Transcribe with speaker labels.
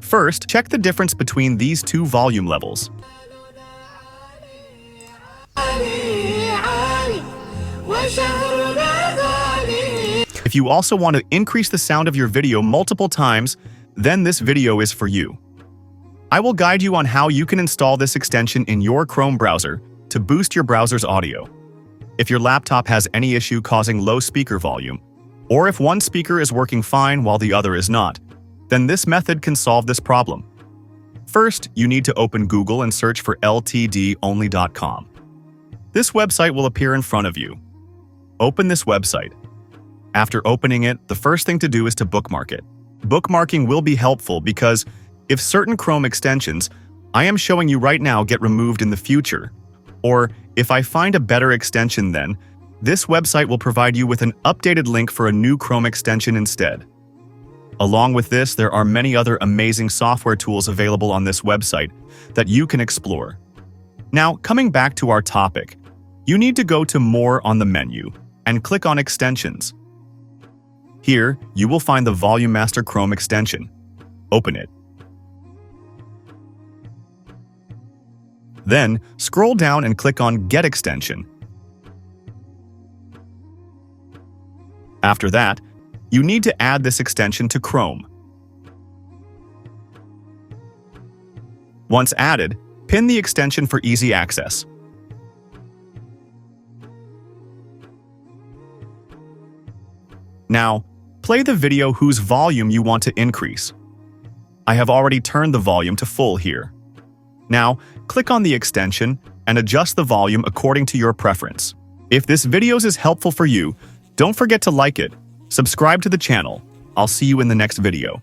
Speaker 1: First, check the difference between these two volume levels. If you also want to increase the sound of your video multiple times, then this video is for you. I will guide you on how you can install this extension in your Chrome browser to boost your browser's audio. If your laptop has any issue causing low speaker volume, or if one speaker is working fine while the other is not, then this method can solve this problem. First, you need to open Google and search for ltdonly.com. This website will appear in front of you. Open this website. After opening it, the first thing to do is to bookmark it. Bookmarking will be helpful because if certain Chrome extensions I am showing you right now get removed in the future, or if I find a better extension then, this website will provide you with an updated link for a new Chrome extension instead. Along with this, there are many other amazing software tools available on this website that you can explore. Now, coming back to our topic, you need to go to More on the menu and click on Extensions. Here, you will find the Volume Master Chrome extension. Open it. Then, scroll down and click on Get Extension. After that, you need to add this extension to Chrome. Once added, pin the extension for easy access. Now, play the video whose volume you want to increase. I have already turned the volume to full here. Now, click on the extension and adjust the volume according to your preference. If this video is helpful for you, don't forget to like it, subscribe to the channel. I'll see you in the next video.